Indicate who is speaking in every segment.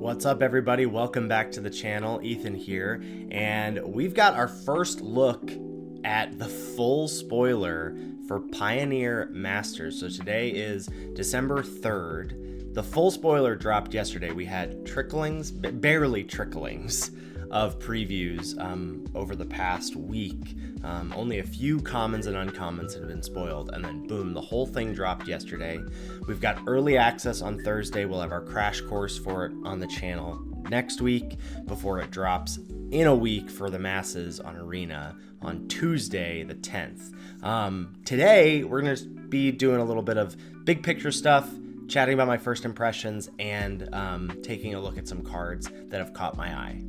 Speaker 1: What's up, everybody? Welcome back to the channel. Ethan here, and we've got our first look at the full spoiler for Pioneer Masters. So today is December 3rd. The full spoiler dropped yesterday. We had barely tricklings of previews over the past week. Only a few commons and uncommons had been spoiled, and then boom, the whole thing dropped yesterday. We've got early access on Thursday. We'll have our crash course for it on the channel next week before it drops in a week for the masses on Arena on Tuesday the 10th. Today, we're going to be doing a little bit of big picture stuff, chatting about my first impressions, and taking a look at some cards that have caught my eye.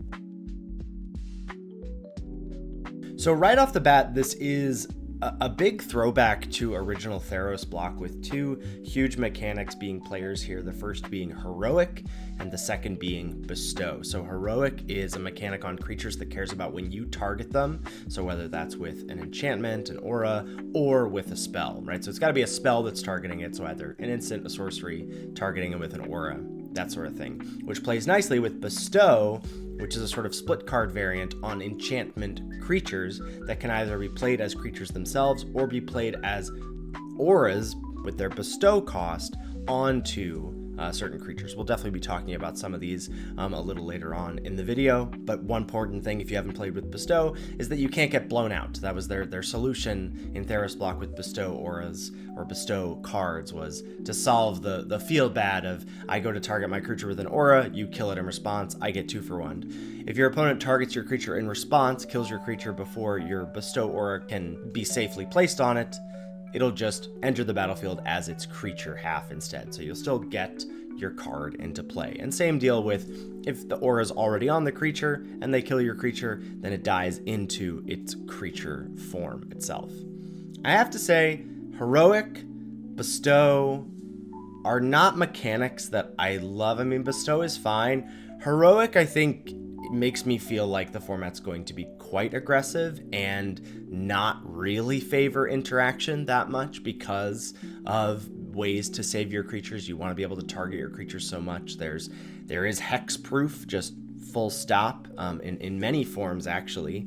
Speaker 1: So right off the bat, this is a big throwback to original Theros block with two huge mechanics being players here. The first being Heroic and the second being Bestow. So Heroic is a mechanic on creatures that cares about when you target them. So whether that's with an enchantment, an aura, or with a spell, right? So it's got to be a spell that's targeting it. So either an instant, a sorcery, targeting it with an aura, that sort of thing, which plays nicely with Bestow, which is a sort of split card variant on enchantment creatures that can either be played as creatures themselves or be played as auras with their Bestow cost onto certain creatures. We'll definitely be talking about some of these a little later on in the video, but one important thing if you haven't played with Bestow is that you can't get blown out. That was their solution in Theros block with Bestow auras or Bestow cards, was to solve the feel bad of I go to target my creature with an aura, you kill it in response, I get 2 for 1. If your opponent targets your creature in response, kills your creature before your Bestow aura can be safely placed on it, it'll just enter the battlefield as its creature half instead. So you'll still get your card into play. And same deal with if the aura is already on the creature and they kill your creature, then it dies into its creature form itself. I have to say, Heroic, Bestow are not mechanics that I love. I mean, Bestow is fine. Heroic, I think, makes me feel like the format's going to be quite aggressive and not really favor interaction that much because of ways to save your creatures. You want to be able to target your creatures so much. There is hex proof, just full stop, in many forms actually,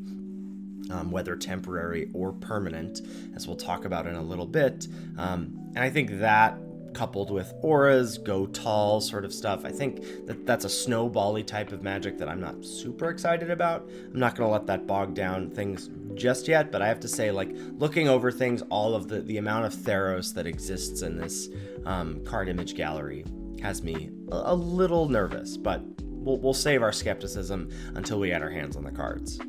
Speaker 1: whether temporary or permanent, as we'll talk about in a little bit. And I think that, coupled with auras, go tall sort of stuff, I think that's a snowbally type of magic that I'm not super excited about. I'm not going to let that bog down things just yet, but I have to say, like, looking over things, all of the amount of Theros that exists in this card image gallery has me a little nervous, but we'll save our skepticism until we get our hands on the cards.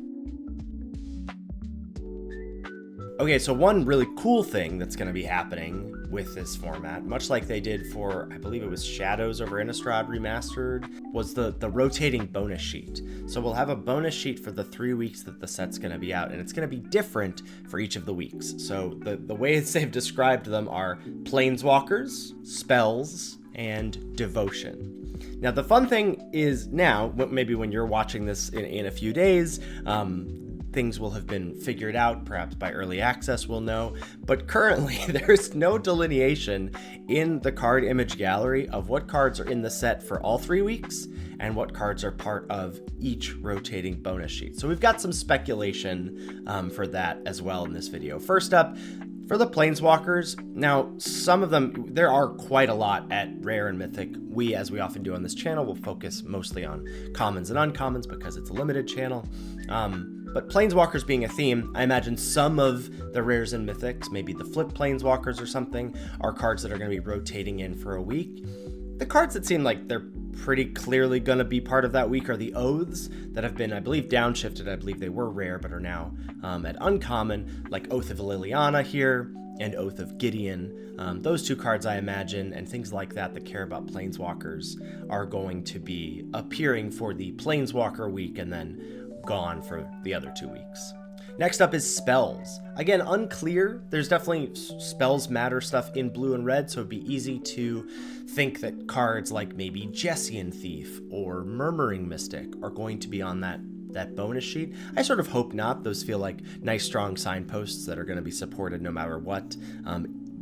Speaker 1: Okay, so one really cool thing that's going to be happening with this format, much like they did for, I believe it was Shadows over Innistrad Remastered, was the rotating bonus sheet. So we'll have a bonus sheet for the 3 weeks that the set's going to be out, and it's going to be different for each of the weeks. So the ways they've described them are Planeswalkers, Spells, and Devotion. Now, the fun thing is now, maybe when you're watching this in a few days, things will have been figured out, perhaps by early access we'll know, but currently there's no delineation in the card image gallery of what cards are in the set for all 3 weeks and what cards are part of each rotating bonus sheet. So we've got some speculation for that as well in this video. First up, for the Planeswalkers, now some of them, there are quite a lot at Rare and Mythic. We, as we often do on this channel, will focus mostly on commons and uncommons because it's a limited channel. But Planeswalkers being a theme, I imagine some of the Rares and Mythics, maybe the Flip Planeswalkers or something, are cards that are going to be rotating in for a week. The cards that seem like they're pretty clearly going to be part of that week are the Oaths that have been, I believe, downshifted. I believe they were rare, but are now at uncommon, like Oath of Liliana here and Oath of Gideon. Those 2 cards, I imagine, and things like that care about Planeswalkers are going to be appearing for the Planeswalker week and then gone for the other 2 weeks. Next up is Spells. Again, unclear. There's definitely spells matter stuff in blue and red, so it'd be easy to think that cards like maybe Jessian Thief or Murmuring Mystic are going to be on that bonus sheet. I sort of hope not. Those feel like nice strong signposts that are going to be supported no matter what.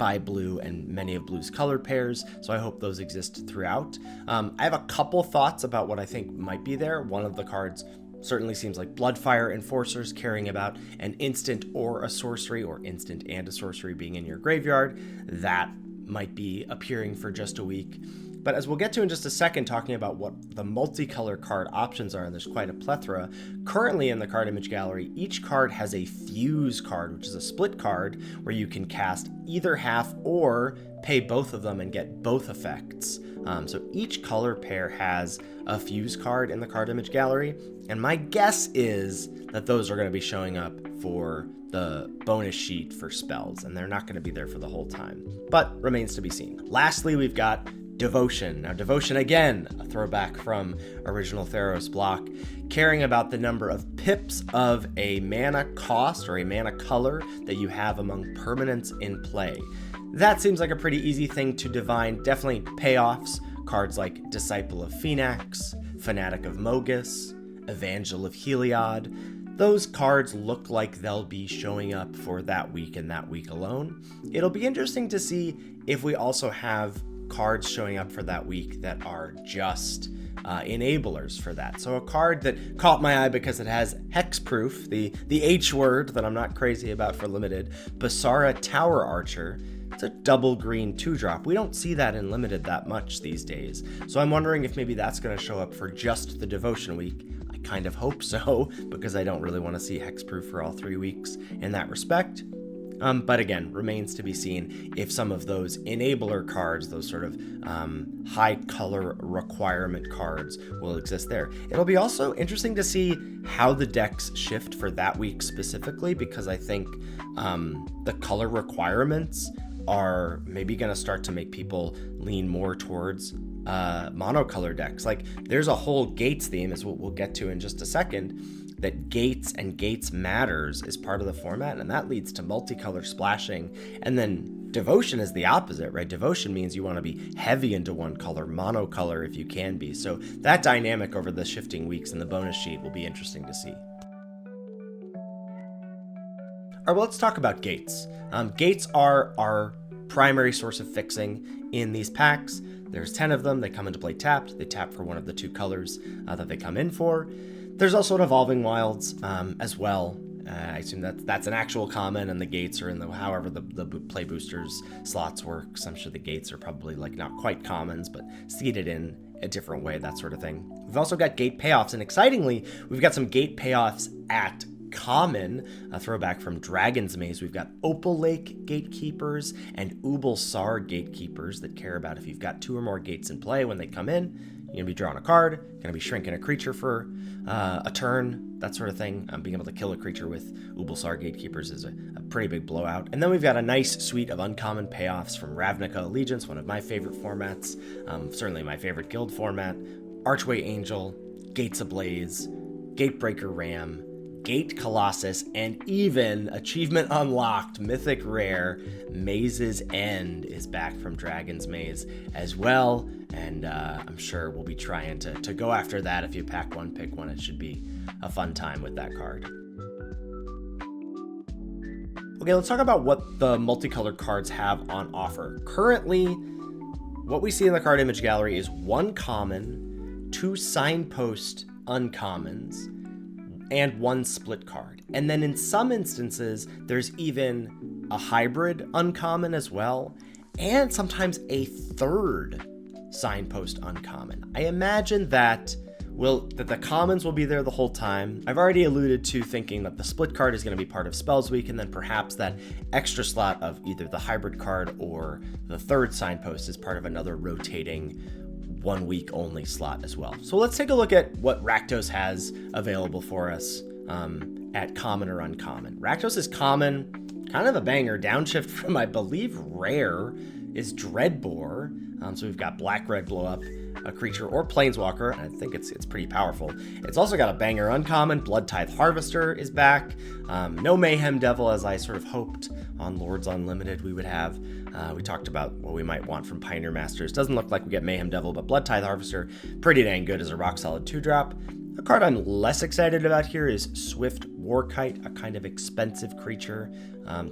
Speaker 1: by blue and many of blue's color pairs, so I hope those exist throughout. I have a couple thoughts about what I think might be there. One of the cards certainly seems like Bloodfire Enforcers, caring about an instant or a sorcery, or instant and a sorcery being in your graveyard. That might be appearing for just a week. But as we'll get to in just a second, talking about what the multicolor card options are, and there's quite a plethora. Currently in the card image gallery, each card has a fuse card, which is a split card where you can cast either half or pay both of them and get both effects. So each color pair has a fuse card in the card image gallery, and my guess is that those are going to be showing up for the bonus sheet for spells, and they're not going to be there for the whole time, but remains to be seen. Lastly, we've got Devotion. Now, Devotion, again, a throwback from original Theros block, caring about the number of pips of a mana cost or a mana color that you have among permanents in play. That seems like a pretty easy thing to divine. Definitely payoffs. Cards like Disciple of Phoenix, Fanatic of Mogus, Evangel of Heliod. Those cards look like they'll be showing up for that week and that week alone. It'll be interesting to see if we also have cards showing up for that week that are just enablers for that. So a card that caught my eye because it has hexproof, the H word that I'm not crazy about for limited, Basara Tower Archer. It's a double green 2-drop. We don't see that in limited that much these days. So I'm wondering if maybe that's going to show up for just the Devotion week. I kind of hope so, because I don't really want to see hexproof for all 3 weeks in that respect. But again, remains to be seen if some of those enabler cards, those sort of high color requirement cards, will exist there. It'll be also interesting to see how the decks shift for that week specifically, because I think the color requirements are maybe going to start to make people lean more towards monocolor decks. Like, there's a whole Gates theme, as we'll get to in just a second, that Gates and Gates Matters is part of the format, and that leads to multicolor splashing. And then Devotion is the opposite, right? Devotion means you want to be heavy into one color, monocolor if you can be. So that dynamic over the shifting weeks in the bonus sheet will be interesting to see. All right, well, let's talk about Gates. Gates are our primary source of fixing in these packs. There's 10 of them. They come into play tapped. They tap for one of the 2 colors that they come in for. There's also an Evolving Wilds as well. I assume that's an actual common, and the Gates are in however the play boosters slots work. So I'm sure the Gates are probably like not quite commons, but seeded in a different way, that sort of thing. We've also got Gate payoffs, and excitingly, we've got some Gate payoffs at common, a throwback from Dragon's Maze. We've got Opal Lake Gatekeepers and Ubal Sar Gatekeepers that care about if you've got 2 or more gates in play when they come in. You're going to be drawing a card, going to be shrinking a creature for a turn, that sort of thing. Being able to kill a creature with Ubulsar Gatekeepers is a pretty big blowout. And then we've got a nice suite of uncommon payoffs from Ravnica Allegiance, one of my favorite formats, certainly my favorite guild format, Archway Angel, Gates Ablaze, Gatebreaker Ram, Gate Colossus, and even Achievement Unlocked, Mythic Rare, Maze's End is back from Dragon's Maze as well, and I'm sure we'll be trying to go after that. If you pack one, pick one. It should be a fun time with that card. Okay, let's talk about what the multicolored cards have on offer. Currently, what we see in the card image gallery is 1 common, 2 signpost uncommons, and 1 split card. And then in some instances, there's even a hybrid uncommon as well, and sometimes a 3rd signpost uncommon. I imagine that the commons will be there the whole time. I've already alluded to thinking that the split card is going to be part of Spells Week, and then perhaps that extra slot of either the hybrid card or the 3rd signpost is part of another rotating 1 week only slot as well. So let's take a look at what Rakdos has available for us at common or uncommon. Rakdos is common, kind of a banger. Downshift from, I believe, rare is Dreadbore. So we've got black-red blow up a creature or planeswalker, and I think it's pretty powerful. It's also got a banger uncommon. Blood Tithe Harvester is back. No Mayhem Devil, as I sort of hoped on Lords Unlimited we would have. We talked about what we might want from Pioneer Masters. Doesn't look like we get Mayhem Devil, but Blood Tithe Harvester, pretty dang good as a rock solid 2-drop. A card I'm less excited about here is Swift Warkite, a kind of expensive creature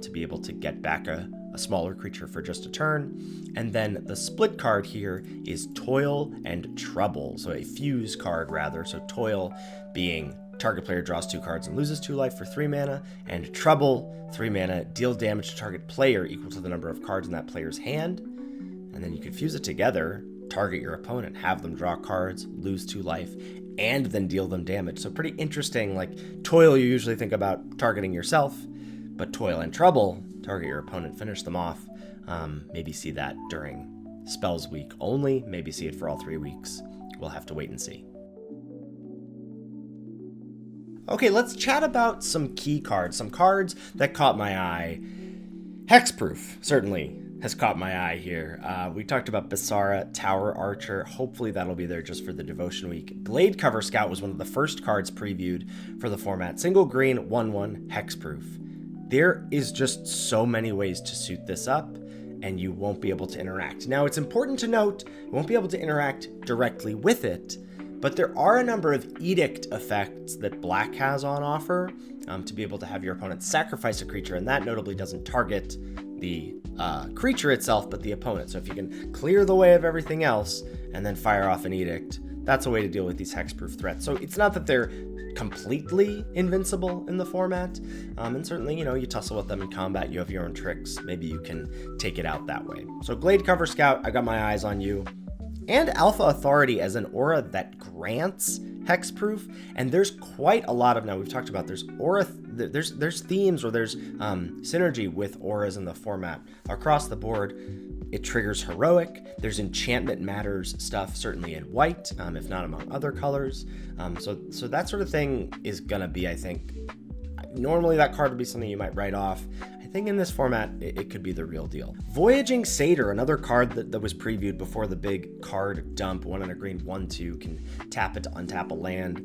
Speaker 1: to be able to get back a smaller creature for just a turn. And then the split card here is Toil and Trouble, so a fuse card rather. So Toil being target player draws 2 cards and loses 2 life for 3 mana, and Trouble, 3 mana, deal damage to target player equal to the number of cards in that player's hand. And then you could fuse it together, target your opponent, have them draw cards, lose 2 life, and then deal them damage. So pretty interesting. Like Toil, you usually think about targeting yourself, but Toil and Trouble, target your opponent, finish them off. Maybe see that during Spells Week only, maybe see it for all 3 weeks. We'll have to wait and see. Okay, let's chat about some key cards, some cards that caught my eye. Hexproof, certainly, has caught my eye here. We talked about Basara, Tower Archer. Hopefully that'll be there just for the Devotion Week. Gladecover Scout was one of the first cards previewed for the format. Single green, 1/1, hexproof. There is just so many ways to suit this up, and you won't be able to interact. Now, it's important to note, you won't be able to interact directly with it, but there are a number of edict effects that black has on offer to be able to have your opponent sacrifice a creature, and that notably doesn't target the creature itself, but the opponent. So if you can clear the way of everything else and then fire off an edict, that's a way to deal with these hexproof threats. So it's not that they're completely invincible in the format, and certainly, you tussle with them in combat, you have your own tricks, maybe you can take it out that way. So Gladecover Scout, I got my eyes on you. And Alpha Authority as an aura that grants hexproof, and there's quite a lot of, now we've talked about, there's themes or there's synergy with auras in the format across the board. It triggers heroic, there's enchantment matters stuff, certainly in white, if not among other colors. So that sort of thing is gonna be, I think, normally that card would be something you might write off. I think in this format, it could be the real deal. Voyaging Satyr, another card that was previewed before the big card dump, 1 and a green, 1/2, can tap it to untap a land.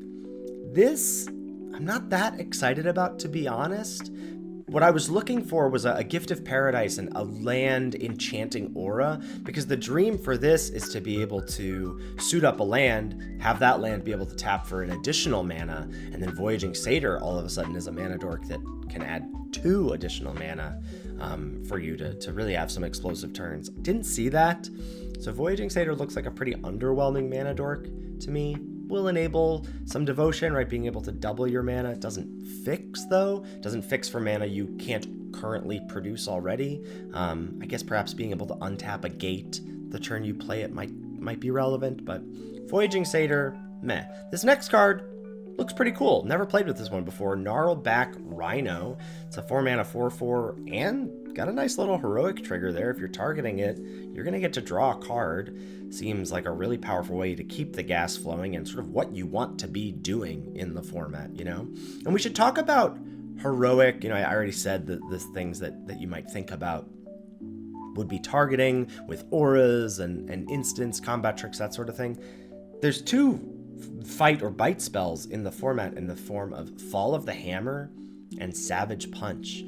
Speaker 1: This, I'm not that excited about, to be honest. What I was looking for was a Gift of Paradise and a land enchanting aura, because the dream for this is to be able to suit up a land, have that land be able to tap for an additional mana, and then Voyaging Satyr all of a sudden is a mana dork that can add 2 additional mana for you to really have some explosive turns. Didn't see that. So Voyaging Satyr looks like a pretty underwhelming mana dork to me. Will enable some devotion, right? Being able to double your mana. It doesn't fix, though. It doesn't fix for mana you can't currently produce already. I guess perhaps being able to untap a gate the turn you play it might be relevant, but Voyaging Satyr, meh. This next card looks pretty cool. Never played with this one before. Gnarlback Rhino. It's a 4 mana 4/4 and got a nice little heroic trigger there. If you're targeting it, you're going to get to draw a card. Seems like a really powerful way to keep the gas flowing and sort of what you want to be doing in the format, And we should talk about heroic. I already said that the things that you might think about would be targeting with auras and instants, combat tricks, that sort of thing. There's 2 fight or bite spells in the format in the form of Fall of the Hammer and Savage Punch.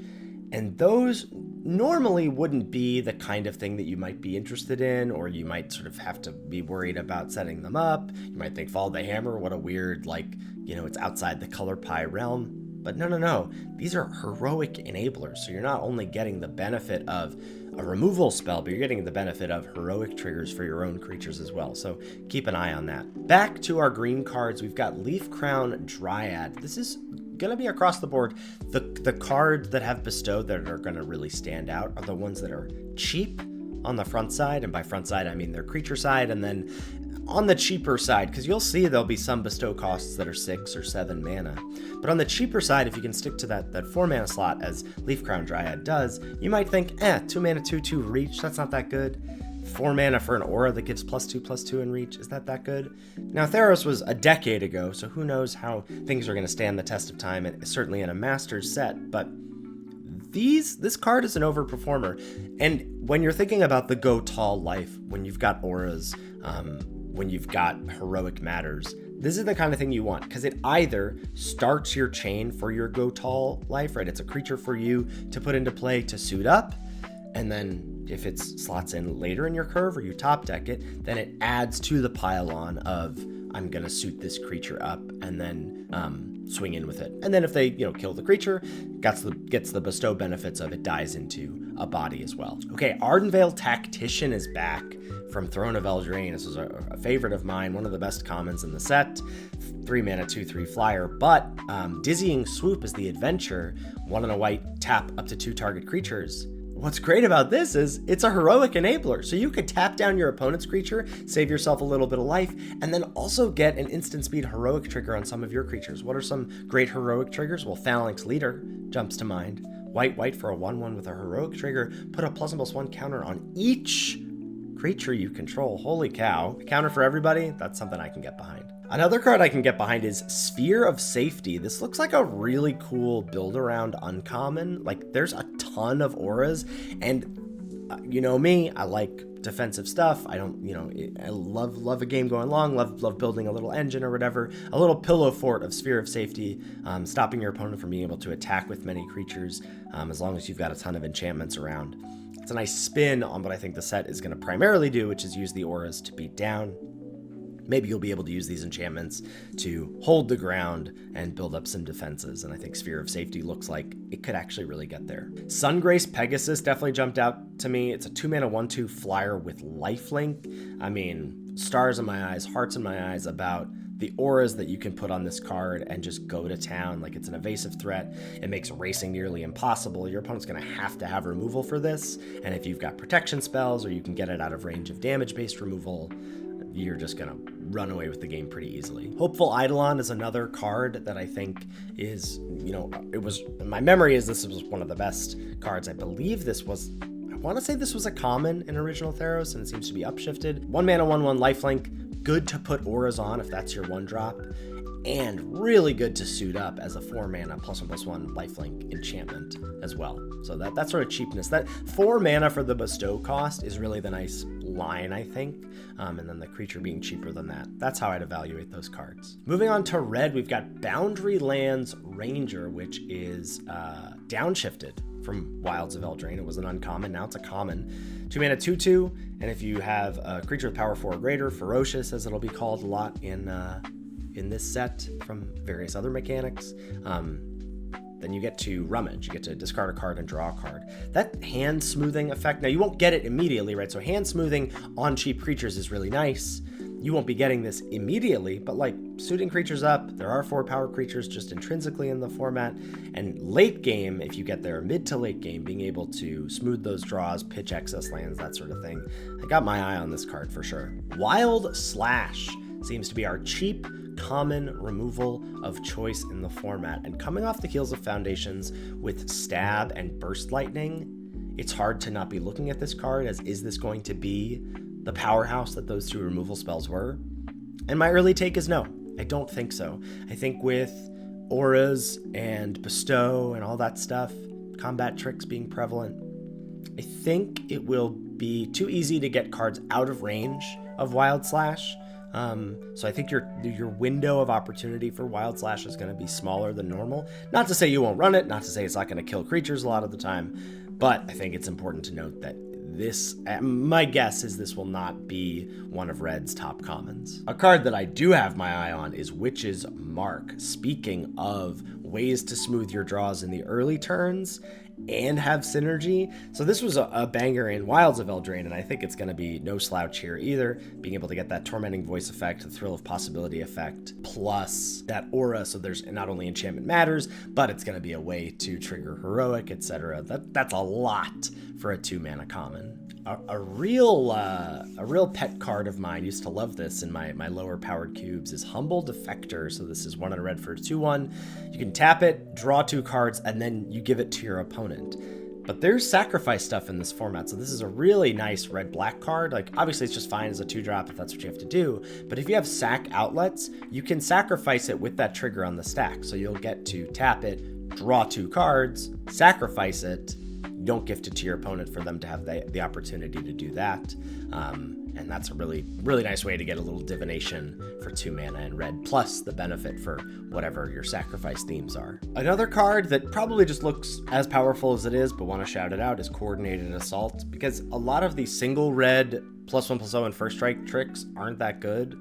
Speaker 1: And those normally wouldn't be the kind of thing that you might be interested in, or you might sort of have to be worried about setting them up. You might think Fall of the Hammer, what a weird, it's outside the color pie realm. But no. These are heroic enablers. So you're not only getting the benefit of a removal spell, but you're getting the benefit of heroic triggers for your own creatures as well. So keep an eye on that. Back to our green cards, we've got Leaf Crown Dryad. This is going to be across the board. The cards that have bestowed that are going to really stand out are the ones that are cheap on the front side, and by front side I mean their creature side, and then on the cheaper side, because you'll see there'll be some bestow costs that are 6 or 7 mana. But on the cheaper side, if you can stick to that 4 mana slot as Leaf Crown Dryad does, you might think, 2 mana 2/2 reach, that's not that good. 4 mana for an aura that gives +2/+2 in reach, is that good? Now Theros was a decade ago, so who knows how things are going to stand the test of time, and certainly in a Masters set, but this card is an overperformer. And when you're thinking about the go tall life, when you've got auras, when you've got heroic matters, this is the kind of thing you want, because it either starts your chain for your go tall life, right? It's a creature for you to put into play to suit up, and then if it slots in later in your curve or you top deck it, then it adds to the pylon of I'm gonna suit this creature up and then swing in with it. And then if they, kill the creature, gets the bestow benefits of it dies into a body as well. Okay, Ardenvale Tactician is back from Throne of Eldraine. This was a favorite of mine, one of the best commons in the set. 3 mana, 2/3 flyer, but Dizzying Swoop is the adventure. 1 and a white, tap up to 2 target creatures. What's great about this is it's a heroic enabler. So you could tap down your opponent's creature, save yourself a little bit of life, and then also get an instant speed heroic trigger on some of your creatures. What are some great heroic triggers? Well, Phalanx Leader jumps to mind. White for a 1/1 with a heroic trigger. Put a +1/+1 counter on each creature you control. Holy cow. A counter for everybody? That's something I can get behind. Another card I can get behind is Sphere of Safety. This looks like a really cool build around uncommon. Like, there's a ton of auras, and you know me, I like defensive stuff. I don't, I love a game going long, love building a little engine or whatever. A little pillow fort of Sphere of Safety, stopping your opponent from being able to attack with many creatures, as long as you've got a ton of enchantments around. It's a nice spin on what I think the set is going to primarily do, which is use the auras to beat down. Maybe you'll be able to use these enchantments to hold the ground and build up some defenses, and I think Sphere of Safety looks like it could actually really get there. Sungrace Pegasus definitely jumped out to me. It's a 2 mana 1/2 flyer with lifelink. I mean, stars in my eyes, hearts in my eyes about the auras that you can put on this card and just go to town. Like, it's an evasive threat. It makes racing nearly impossible. Your opponent's going to have removal for this, and if you've got protection spells or you can get it out of range of damage-based removal, you're just going to run away with the game pretty easily. Hopeful Eidolon is another card that I think is, it was, my memory is this was one of the best cards. I believe this was, I want to say this was a common in original Theros, and it seems to be upshifted. 1 mana 1/1 lifelink, good to put auras on if that's your 1-drop, and really good to suit up as a 4 mana +1/+1 lifelink enchantment as well. So that sort of cheapness, that 4 mana for the bestow cost is really the nice line, I think, and then the creature being cheaper than that. That's how I'd evaluate those cards. Moving on to red, we've got Boundary Lands Ranger, which is downshifted from Wilds of Eldraine. It was an uncommon, now it's a common. 2 mana 2/2, and if you have a creature with power 4 or greater, ferocious as it'll be called a lot in this set from various other mechanics, then you get to rummage. You get to discard a card and draw a card. That hand smoothing effect, now you won't get it immediately, right? So hand smoothing on cheap creatures is really nice. You won't be getting this immediately, but like suiting creatures up, there are 4 power creatures just intrinsically in the format, and late game, if you get there, mid to late game, being able to smooth those draws, pitch excess lands, that sort of thing. I got my eye on this card for sure. Wild Slash seems to be our cheap common removal of choice in the format, and coming off the heels of Foundations with Stab and Burst Lightning, it's hard to not be looking at this card as, is this going to be the powerhouse that those 2 removal spells were? And my early take is no, I don't think so. I think with auras and bestow and all that stuff, combat tricks being prevalent, I think it will be too easy to get cards out of range of Wild Slash. So I think your window of opportunity for Wild Slash is going to be smaller than normal. Not to say you won't run it, not to say it's not going to kill creatures a lot of the time, but I think it's important to note that this, my guess is this will not be one of Red's top commons. A card that I do have my eye on is Witch's Mark. Speaking of ways to smooth your draws in the early turns and have synergy. So this was a banger in Wilds of Eldraine, and I think it's going to be no slouch here either. Being able to get that Tormenting Voice effect, the Thrill of Possibility effect, plus that aura, so there's not only enchantment matters, but it's going to be a way to trigger heroic, etc. That's a lot for a 2 mana common. A real pet card of mine, used to love this in my lower powered cubes, is Humble Defector. So this is 1 in a red for 2/1. You can tap it, draw 2 cards, and then you give it to your opponent. But there's sacrifice stuff in this format, so this is a really nice red-black card. Like, obviously it's just fine as a 2-drop if that's what you have to do, but if you have sack outlets, you can sacrifice it with that trigger on the stack. So you'll get to tap it, draw 2 cards, sacrifice it, don't gift it to your opponent for them to have the opportunity to do that. And that's a really, really nice way to get a little divination for 2 mana in red, plus the benefit for whatever your sacrifice themes are. Another card that probably just looks as powerful as it is, but want to shout it out, is Coordinated Assault, because a lot of these single red +1/+0 and first strike tricks aren't that good.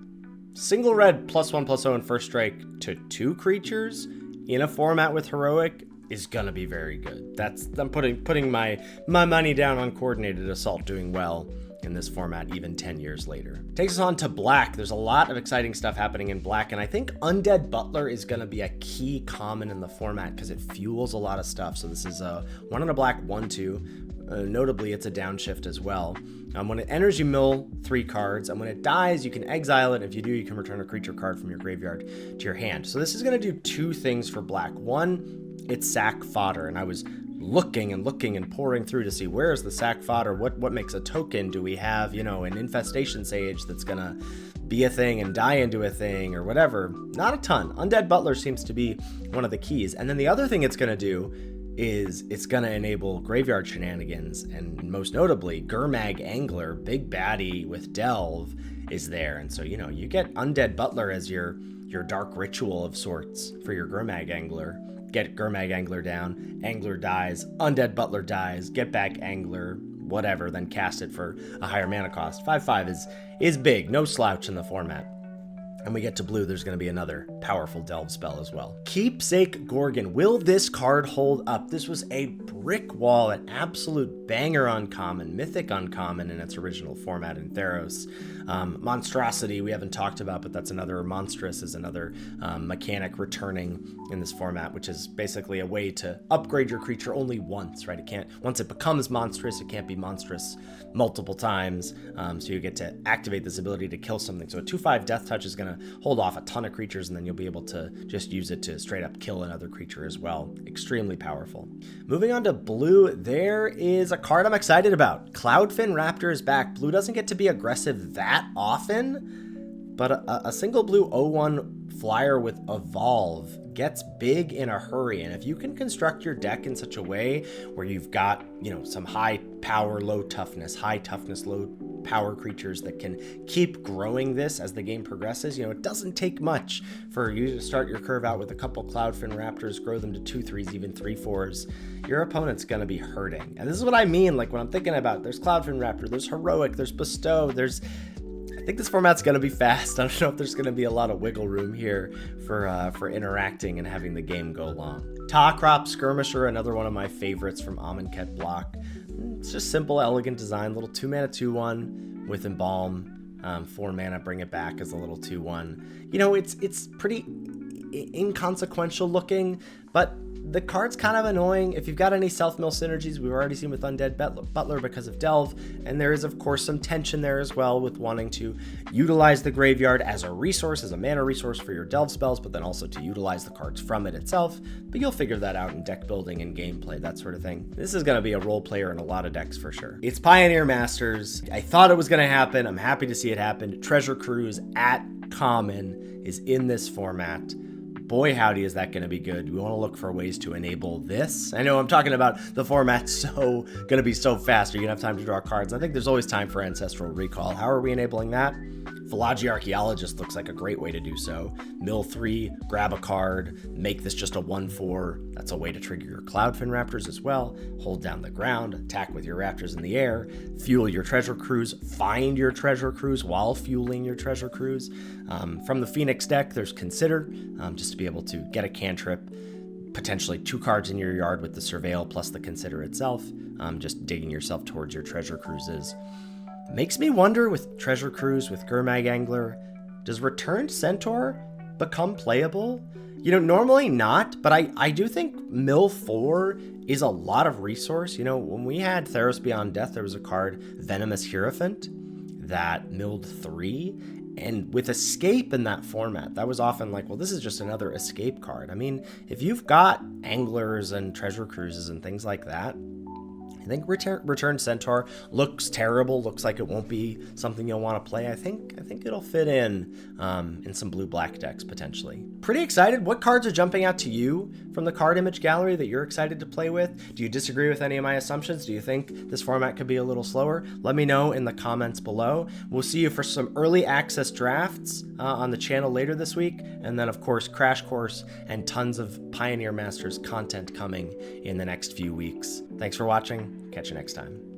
Speaker 1: single red +1/+0 and first strike to 2 creatures in a format with heroic is gonna be very good. I'm putting my money down on Coordinated Assault doing well in this format even 10 years later. Takes us on to black. There's a lot of exciting stuff happening in black, and I think Undead Butler is gonna be a key common in the format because it fuels a lot of stuff. So this is a 1 and a black 1/2. Notably, it's a downshift as well. When it enters, you mill 3 cards, and when it dies, you can exile it. If you do, you can return a creature card from your graveyard to your hand. So this is gonna do 2 things for black. One, it's sack fodder, and I was looking and pouring through to see where's the sack fodder, what makes a token. Do we have, an infestation sage that's gonna be a thing and die into a thing or whatever? Not a ton. Undead Butler seems to be one of the keys. And then the other thing it's gonna do is it's gonna enable graveyard shenanigans, and most notably Gurmag Angler, big baddie with Delve, is there. And so you get Undead Butler as your dark ritual of sorts for your Gurmag Angler. Get Gurmag Angler down, Angler dies, Undead Butler dies, get back Angler, whatever, then cast it for a higher mana cost. 5/5 is big, no slouch in the format. And we get to blue, there's going to be another powerful Delve spell as well. Keepsake Gorgon. Will this card hold up? This was a brick wall, an absolute banger uncommon, mythic uncommon in its original format in Theros. Monstrosity we haven't talked about, but that's another, monstrous is another mechanic returning in this format, which is basically a way to upgrade your creature only once, right? Once it becomes monstrous, it can't be monstrous multiple times. So you get to activate this ability to kill something. So a 2/5 Death Touch is going to hold off a ton of creatures, and then you'll be able to just use it to straight up kill another creature as well. Extremely powerful. Moving on to blue, there is a card I'm excited about. Cloudfin Raptor is back. Blue doesn't get to be aggressive that often, but a single blue 0/1 flyer with Evolve gets big in a hurry. And if you can construct your deck in such a way where you've got, some high power, low toughness, low power creatures that can keep growing this as the game progresses, it doesn't take much for you to start your curve out with a couple Cloudfin Raptors, grow them to 2/3s, even 3/4s. Your opponent's going to be hurting. And this is what I mean, like when I'm thinking about, there's Cloudfin Raptor, there's Heroic, there's Bestow, I think this format's going to be fast. I don't know if there's going to be a lot of wiggle room here for interacting and having the game go long. Tawcrop Skirmisher, another one of my favorites from Amonkhet block. It's just simple, elegant design, little 2-mana 2/1 with Embalm. 4 mana, bring it back as a little 2/1. It's pretty inconsequential looking, but the card's kind of annoying. If you've got any self-mill synergies, we've already seen with Undead Butler because of Delve, and there is, of course, some tension there as well with wanting to utilize the graveyard as a resource, as a mana resource for your Delve spells, but then also to utilize the cards from it itself. But you'll figure that out in deck building and gameplay, that sort of thing. This is going to be a role player in a lot of decks for sure. It's Pioneer Masters. I thought it was going to happen. I'm happy to see it happen. Treasure Cruise at common is in this format. Boy, howdy, is that going to be good. We want to look for ways to enable this. I know I'm talking about the format going to be so fast. You're going to have time to draw cards. I think there's always time for Ancestral Recall. How are we enabling that? Philology Archaeologist looks like a great way to do so. Mill 3, grab a card, make this just a 1/4. That's a way to trigger your Cloudfin Raptors as well. Hold down the ground, attack with your Raptors in the air, fuel your Treasure Cruise, find your Treasure Cruise while fueling your Treasure Cruise. From the Phoenix deck, there's Consider, just to be able to get a cantrip, potentially 2 cards in your yard with the Surveil plus the Consider itself, just digging yourself towards your Treasure Cruises. Makes me wonder with Treasure Cruise, with Gurmag Angler, does Returned Centaur become playable? Normally not, but I do think Mill 4 is a lot of resource. When we had Theros Beyond Death, there was a card, Venomous Hierophant, that milled 3, and with Escape in that format, that was often like, well, this is just another escape card. I mean, if you've got Anglers and Treasure Cruises and things like that, I think Return Centaur looks terrible, looks like it won't be something you'll want to play. I think it'll fit in some blue-black decks, potentially. Pretty excited. What cards are jumping out to you from the card image gallery that you're excited to play with? Do you disagree with any of my assumptions? Do you think this format could be a little slower? Let me know in the comments below. We'll see you for some early access drafts on the channel later this week, and then, of course, Crash Course and tons of Pioneer Masters content coming in the next few weeks. Thanks for watching. Catch you next time.